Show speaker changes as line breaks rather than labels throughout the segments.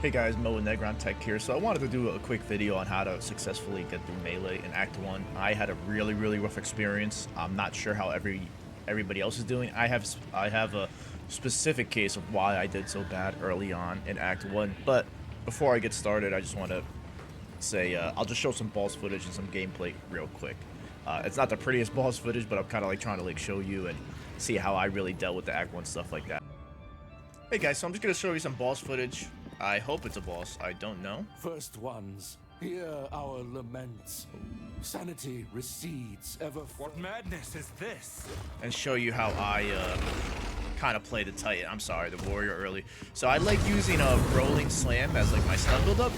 Hey guys, Mo and Negron Tech here. So I wanted to do a quick video on how to successfully get through Melee in Act 1. I had a really rough experience. I'm not sure how everybody else is doing. I have a specific case of why I did so bad early on in Act 1. But before I get started, I just want to say I'll just show some boss footage and some gameplay real quick. It's not the prettiest boss footage, but I'm kind of like trying to like show you and see how I really dealt with the Act 1 stuff like that. Hey guys, so I'm just going to show you some boss footage. I hope it's a boss. I don't know.
First ones, hear our laments. Sanity recedes ever.
What madness is this?
And show you how I kind of play the Titan. I'm sorry, the Warrior early. So I like using a Rolling Slam as like my stun build-up.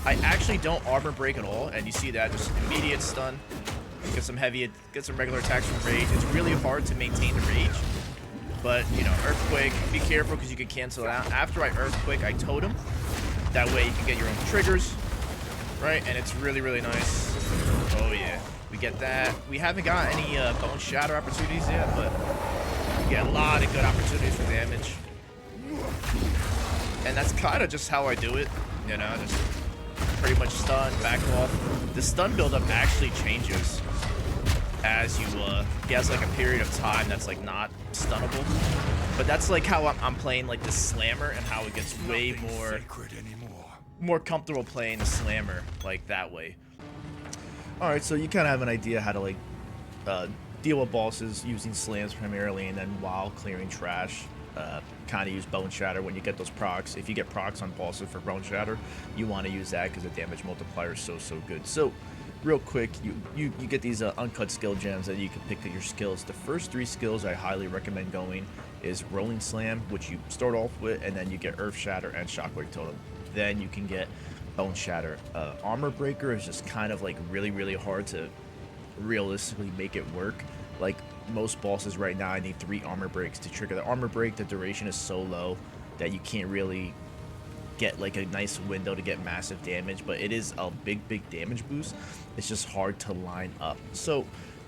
I actually don't armor break at all, and you see that, just immediate stun. Get some heavy, get some regular attacks from Rage. It's really hard to maintain the Rage. But, you know, Earthquake, be careful because you can cancel it out. After I Earthquake, I Totem. That way you can get your own triggers, right? And it's really nice. Oh, yeah. We get that. We haven't got any Bone Shatter opportunities yet, but we get a lot of good opportunities for damage. And that's kind of just how I do it, you know, just pretty much stun, back off. The stun buildup actually changes as you he has like a period of time that's like not stunnable, but that's like how I'm playing like the slammer, and how it gets way more comfortable playing the slammer like that way. All right, so you kind of have an idea how to like deal with bosses using slams primarily, and then while clearing trash, kind of use Bone Shatter when you get those procs. If you get procs on bosses for Bone Shatter, you want to use that because the damage multiplier is so good. So real quick, you get these uncut skill gems that you can pick your skills. The first 3 skills I highly recommend going is Rolling Slam, which you start off with, and then you get Earthshatter and Shockwave Totem. Then you can get Bone Shatter. Armor Breaker is just kind of like really hard to realistically make it work. Like most bosses right now, I need 3 armor breaks to trigger the armor break. The duration is so low that you can't really get like a nice window to get massive damage, but it is a big damage boost. It's just hard to line up. So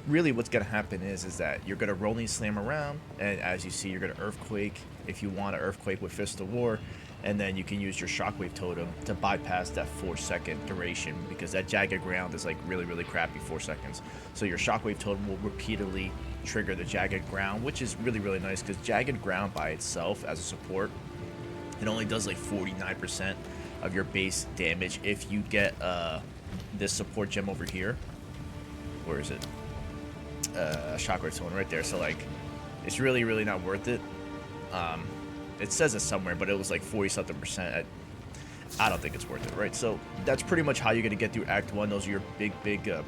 really what's gonna happen is that you're gonna Rolling Slam around, and as you see, you're gonna Earthquake if you want to Earthquake with Fist of War, and then you can use your Shockwave Totem to bypass that 4-second duration, because that Jagged Ground is like really crappy 4 seconds. So your Shockwave Totem will repeatedly trigger the Jagged Ground, which is really nice, because Jagged Ground by itself as a support, it only does like 49% of your base damage. If you get this support gem over here, where is it? Shockwave Totem right there. So like, it's really not worth it. It says it somewhere, but it was like 40-something%. I don't think it's worth it, right? So that's pretty much how you're gonna get through Act 1. Those are your big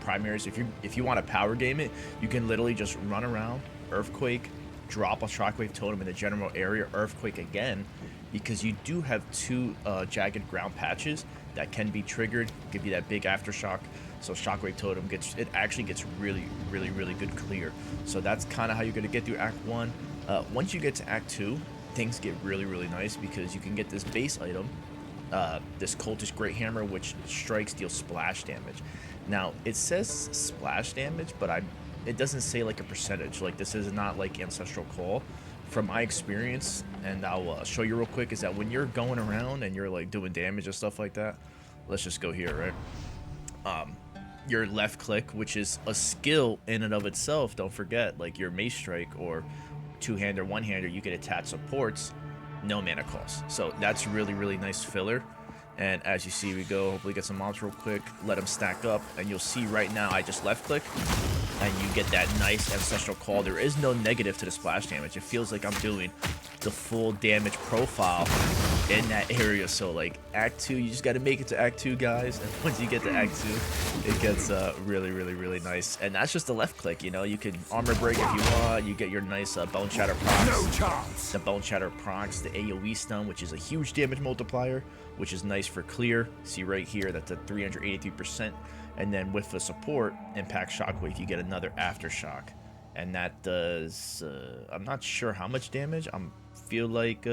primaries. If you want to power game it, you can literally just run around, Earthquake, drop a Shockwave Totem in the general area, Earthquake again, because you do have 2 Jagged Ground patches that can be triggered, give you that big aftershock. So Shockwave Totem actually gets really good clear. So that's kind of how you're gonna get through Act 1. Once you get to Act 2, things get really nice, because you can get this base item, this Cultist Hammer, which strikes deals splash damage. Now it says splash damage, but it doesn't say like a percentage. Like, this is not like Ancestral Call. From my experience, and I'll show you real quick, is that when you're going around and you're like doing damage and stuff like that, let's just go here, right? Your left click, which is a skill in and of itself, don't forget, like your Mace Strike or two-hander, one-hander, you can attach supports, no mana cost. So that's really nice filler. And as you see, we go, hopefully get some mobs real quick, let them stack up, and you'll see right now I just left click, and you get that nice Ancestral Call. There is no negative to the splash damage. It feels like I'm doing the full damage profile in that area. So like Act 2, you just got to make it to Act 2, guys, and once you get to Act 2, it gets really nice. And that's just the left click, you know. You can armor break if you want. You get your nice Bone Shatter procs.
No chance.
The Bone Shatter procs, the AoE stun, which is a huge damage multiplier, which is nice for clear. See right here, that's a 383%. And then with the support, Impact Shockwave, you get another Aftershock. And that does, I'm not sure how much damage. I feel like,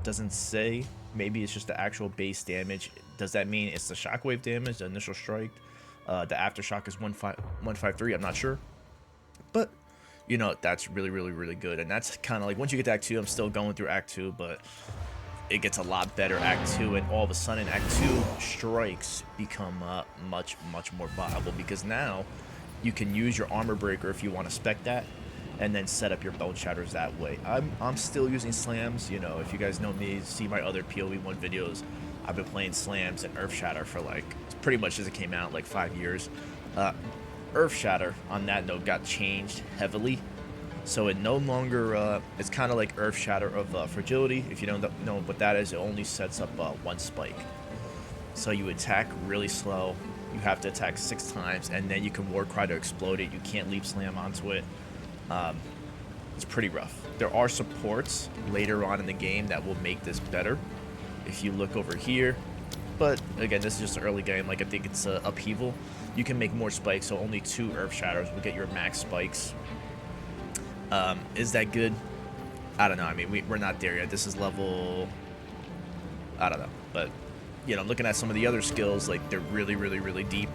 doesn't say. Maybe it's just the actual base damage. Does that mean it's the Shockwave damage, the initial strike? The Aftershock is 153, I'm not sure. But, you know, that's really good. And that's kind of like, once you get to Act 2, I'm still going through Act 2, but it gets a lot better Act 2, and all of a sudden Act 2 strikes become much more viable, because now you can use your armor breaker if you want to spec that, and then set up your bone shatters that way. I'm still using slams. You know, if you guys know me, see my other PoE1 videos, I've been playing slams and Earthshatter for like pretty much as it came out, like 5 years. Earthshatter, on that note, got changed heavily. So it no longer, it's kind of like Earthshatter of Fragility. If you don't know what that is, it only sets up one spike. So you attack really slow. You have to attack 6 times, and then you can Warcry to explode it. You can't leap slam onto it. It's pretty rough. There are supports later on in the game that will make this better. If you look over here, but again, this is just an early game. Like, I think it's upheaval. You can make more spikes, so only 2 Earth Shatters will get your max spikes. Is that good? I don't know. I mean, we're not there yet. This is level, I don't know, but you know, looking at some of the other skills, like, they're really deep.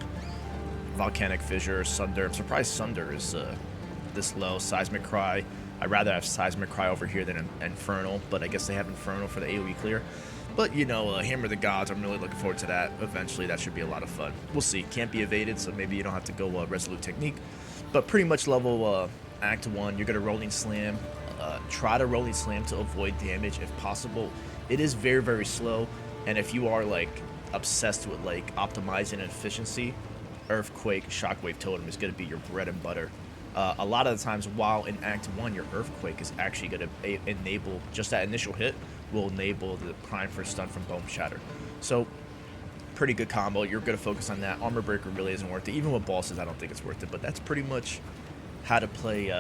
Volcanic Fissure, Sunder. I'm surprised Sunder is this low. Seismic Cry. I'd rather have Seismic Cry over here than Infernal, but I guess they have Infernal for the AoE clear. But, you know, Hammer of the Gods, I'm really looking forward to that. Eventually, that should be a lot of fun. We'll see. Can't be evaded, so maybe you don't have to go Resolute Technique. But pretty much level Act 1, you're going to Rolling Slam. Try to Rolling Slam to avoid damage if possible. It is very slow, and if you are, like, obsessed with, like, optimizing efficiency, Earthquake, Shockwave Totem is going to be your bread and butter. A lot of the times, while in Act 1, your Earthquake is actually going to enable, just that initial hit will enable the Prime for stun from Bone Shatter. So, pretty good combo. You're going to focus on that. Armor Breaker really isn't worth it. Even with bosses, I don't think it's worth it. But that's pretty much how to play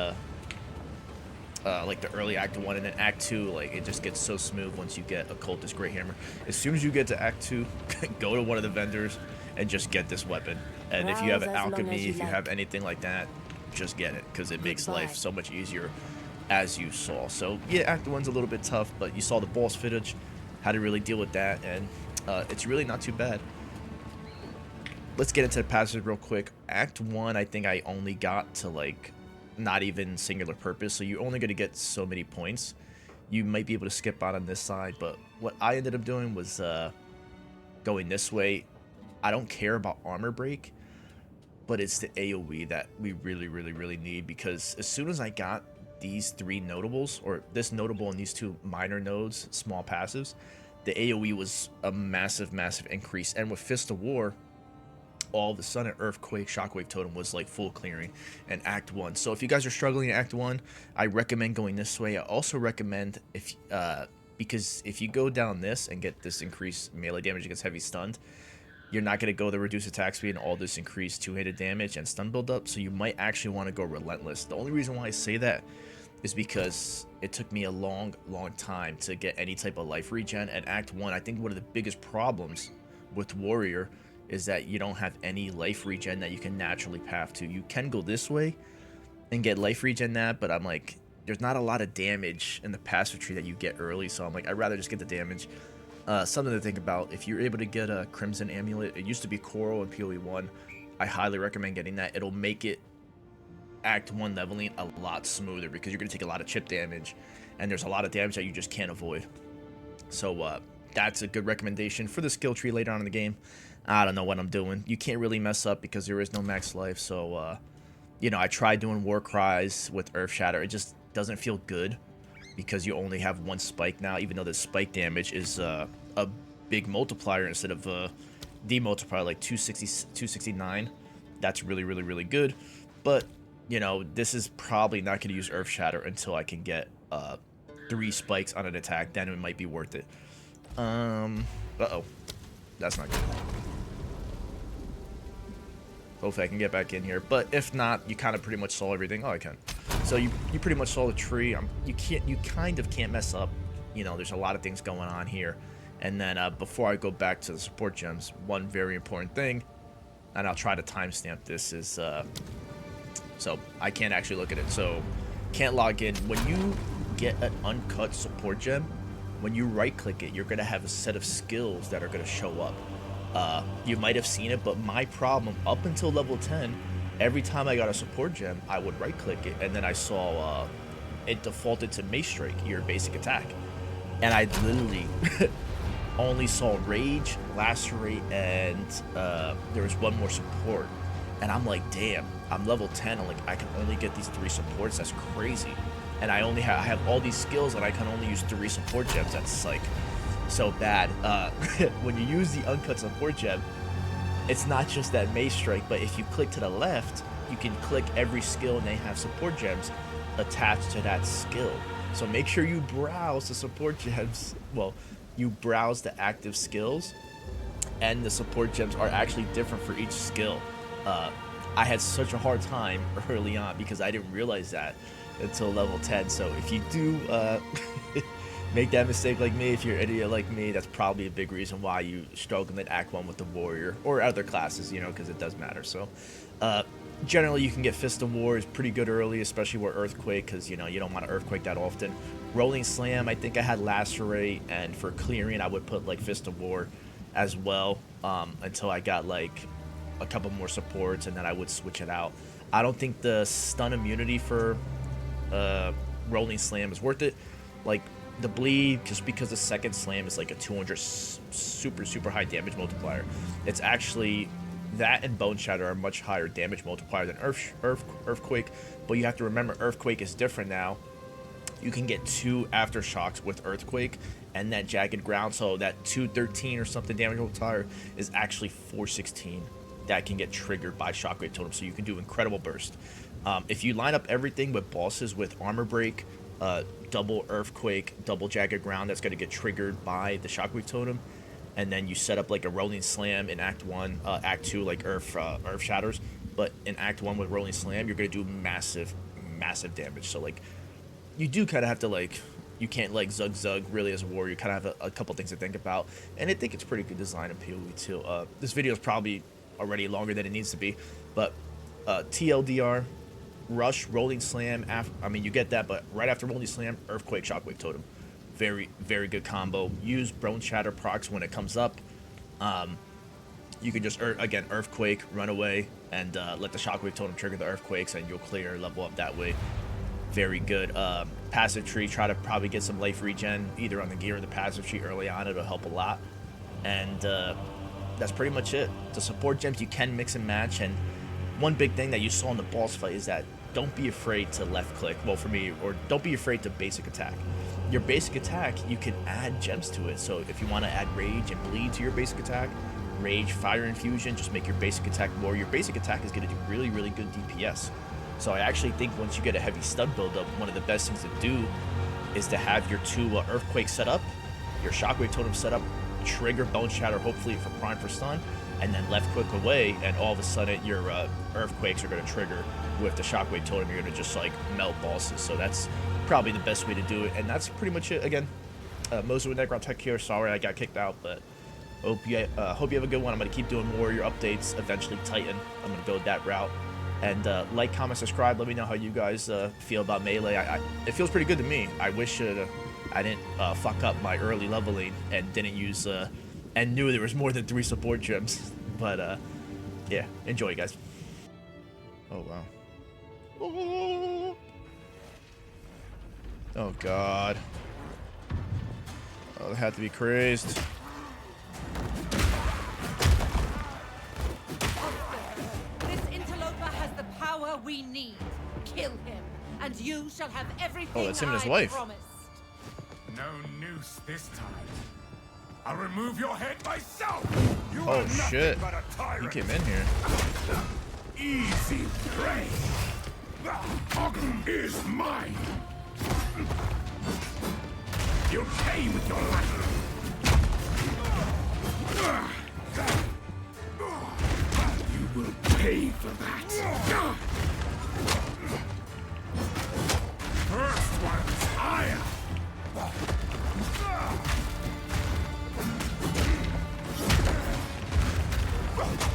like the early Act 1, and then Act 2, like, it just gets so smooth once you get a Cultist Great Hammer. As soon as you get to Act 2, go to one of the vendors and just get this weapon. And if you have an alchemy, if you have anything like that, just get it, because it makes life so much easier, as you saw. So yeah, Act 1's a little bit tough, but you saw the boss footage, how to really deal with that, and it's really not too bad. Let's get into the passages real quick. Act 1, I think I only got to, like, not even singular purpose, so you're only going to get so many points. You might be able to skip out on this side, but what I ended up doing was going this way. I don't care about armor break, but it's the AoE that we really need, because as soon as I got these 3 notables, or this notable and these 2 minor nodes, small passives, the AoE was a massive increase. And with Fist of War, all of a sudden Earthquake, Shockwave Totem was like full clearing in Act 1. So if you guys are struggling in Act 1, I recommend going this way. I also recommend, if because if you go down this and get this increased melee damage against heavy stunned, you're not going to go the reduced attack speed and all this increased 2-handed damage and stun build up, so you might actually want to go Relentless. The only reason why I say that is because it took me a long time to get any type of life regen. At Act 1, I think one of the biggest problems with Warrior is that you don't have any life regen that you can naturally path to. You can go this way and get life regen that, but I'm like, there's not a lot of damage in the passive tree that you get early, so I'm like, I'd rather just get the damage. Something to think about, if you're able to get a Crimson Amulet, it used to be Coral in PoE1, I highly recommend getting that. It'll make it Act 1 leveling a lot smoother, because you're going to take a lot of chip damage, and there's a lot of damage that you just can't avoid. So that's a good recommendation for the skill tree later on in the game. I don't know what I'm doing. You can't really mess up because there is no max life, so you know, I tried doing War Cries with Earthshatter. It just doesn't feel good, because you only have 1 spike now, even though the spike damage is a big multiplier instead of a demultiplier, like 269. That's really good. But, you know, this is probably not going to use Earthshatter until I can get 3 spikes on an attack. Then it might be worth it. Uh-oh. That's not good. Hopefully I can get back in here. But if not, you kind of pretty much saw everything. Oh, I can. So you pretty much saw the tree. You kind of can't mess up. You know, there's a lot of things going on here. And then before I go back to the support gems, one very important thing, and I'll try to timestamp this, is so I can't actually look at it. So can't log in. When you get an uncut support gem, when you right click it, you're going to have a set of skills that are going to show up. You might have seen it, but my problem up until level 10, every time I got a support gem, I would right click it, and then I saw it defaulted to Mace Strike, your basic attack. and I literally only saw Rage, Lacerate, and there was one more support. And I'm like, damn, I'm level 10. I'm like, I can only get these 3 supports. That's crazy. And I have all these skills, and I can only use 3 support gems. That's like so bad. When you use the uncut support gem, it's not just that Maze Strike, but if you click to the left, you can click every skill, and they have support gems attached to that skill. So make sure you browse the support gems. Well, you browse the active skills, and the support gems are actually different for each skill. I had such a hard time early on because I didn't realize that until level 10. So if you do make that mistake like me, if you're an idiot like me, that's probably a big reason why you struggle in Act 1 with the Warrior or other classes, you know, because it does matter. So generally you can get Fist of War is pretty good early, especially with Earthquake, because, you know, you don't want to Earthquake that often. Rolling Slam, I think I had Lacerate, and for clearing I would put like Fist of War as well, until I got like a couple more supports, and then I would switch it out. I don't think the stun immunity for Rolling Slam is worth it. Like the bleed, just because the second slam is like a 200 super high damage multiplier. It's actually that, and Bone Shatter are much higher damage multiplier than Earthquake, but you have to remember Earthquake is different now. You can get 2 aftershocks with Earthquake and that Jagged Ground, so that 213 or something damage multiplier is actually 416 that can get triggered by Shockwave Totem, so you can do incredible burst. If you line up everything with bosses with Armor Break, double Earthquake, double Jagged Ground, that's going to get triggered by the Shockwave Totem, and then you set up like a Rolling Slam in Act 1, Act 2 like Earthshatters, but in Act 1 with Rolling Slam, you're going to do massive damage. So like, you do kind of have to like, you can't like zug really as a warrior. You kind of have a couple things to think about, and I think it's pretty good design in PoE too. This video is probably already longer than it needs to be, but TLDR, Rush, Rolling Slam, I mean, you get that, but right after Rolling Slam, Earthquake, Shockwave Totem. Very good combo. Use Bone Shatter procs when it comes up. You can just, again, Earthquake, run away, and let the Shockwave Totem trigger the Earthquakes, and you'll clear, level up that way. Very good. Passive tree, try to probably get some life regen, either on the gear or the passive tree early on. It'll help a lot. And that's pretty much it. The support gems you can mix and match, and one big thing that you saw in the boss fight is that don't be afraid to left click, well for me, or don't be afraid to basic attack. Your basic attack, you can add gems to it. So if you want to add Rage and Bleed to your basic attack, Rage, Fire Infusion, just make your basic attack more. Your basic attack is going to do really good DPS. So I actually think once you get a heavy stun buildup, one of the best things to do is to have your 2 Earthquakes set up, your Shockwave Totem set up, trigger Bone Shatter, hopefully for prime for stun, and then left click away, and all of a sudden your Earthquakes are going to trigger with the Shockwave Totem. You're going to just like melt bosses. So that's probably the best way to do it, and that's pretty much it. Again, Moser with Necron Tech here. Sorry I got kicked out, but hope you have a good one. I'm going to keep doing Warrior updates, eventually Titan. I'm going to go that route. And like, comment, subscribe. Let me know how you guys feel about Melee. It feels pretty good to me. I wish I didn't fuck up my early leveling and didn't use and knew there was more than 3 support gems. But yeah, enjoy, guys. Oh wow. Oh god. Oh, they had to be crazed.
This interloper has the power we need. Kill him, and you shall have everything
that's him and his
I
wife.
promised.
No noose this time. I'll remove your head myself. You
Oh
are nothing
shit.
but a tyrant.
He came in here.
Easy prey. The hog is mine. You'll pay with your life. You will pay for that. First one's higher.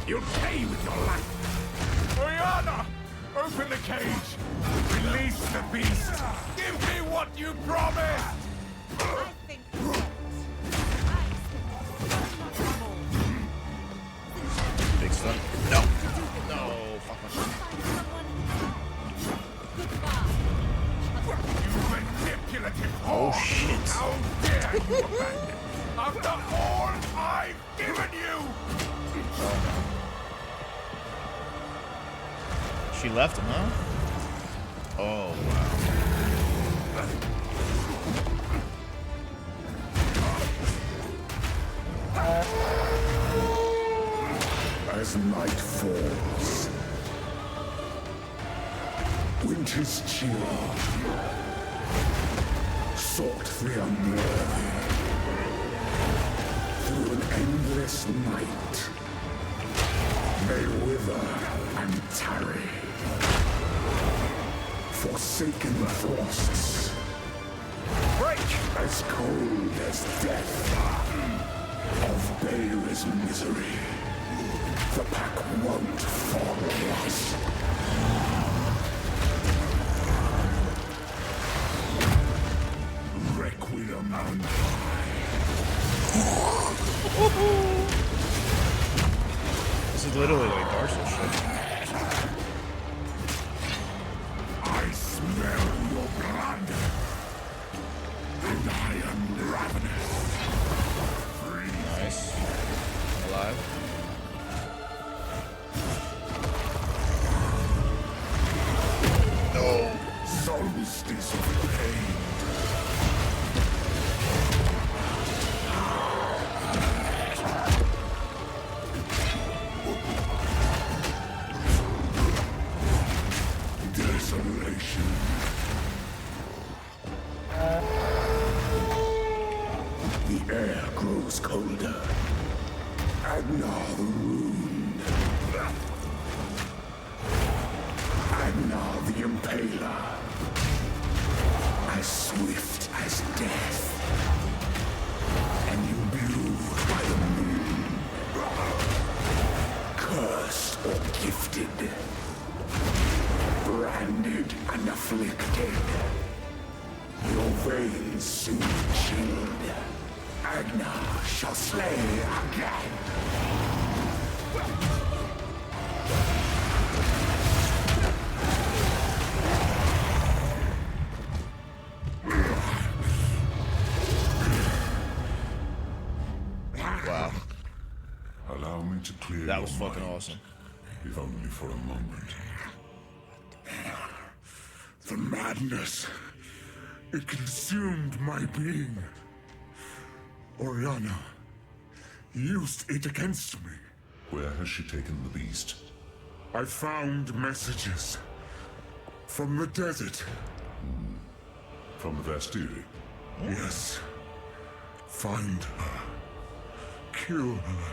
You'll pay with your life. Oriana, open the cage. Release the beast. Give me what you promised.
I think not.
Big stun. No. No. Fuck.
You manipulative
Oh
whore.
shit.
How dare
She left him, huh? Oh, wow.
As night falls, winter's chill sought the unworthy through an endless night. May wither and tarry, forsaken frosts, break as cold as death of Bael's misery. The pack won't follow us. Requiem and
This is literally like Dark Souls shit.
I smell your blood, and I am ravenous.
Nice. Alive. No.
Solstice of pain. Desolation. The air grows colder. Agnar the Ruined. Agnar the Impaler. As swift as death. And imbued by the moon. Cursed or gifted. Branded and afflicted. Your veins soon chilled. Agnar shall slay again.
Wow.
Allow me to clear
That
your
was fucking
mind,
awesome.
if only for a moment. The madness, it consumed my being. Oriana used it against me.
Where has she taken the beast?
I found messages from the desert.
From the Vastiri?
Yes. Find her. Kill her.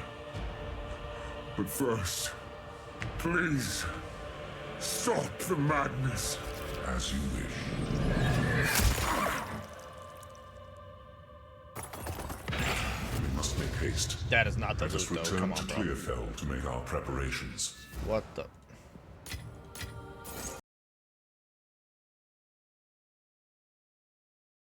But first, please, stop the madness.
As you wish. We must make haste.
That is not the
Let us
loot, though.
return
Come
to
on, bro.
Clearfell to make our preparations.
What the?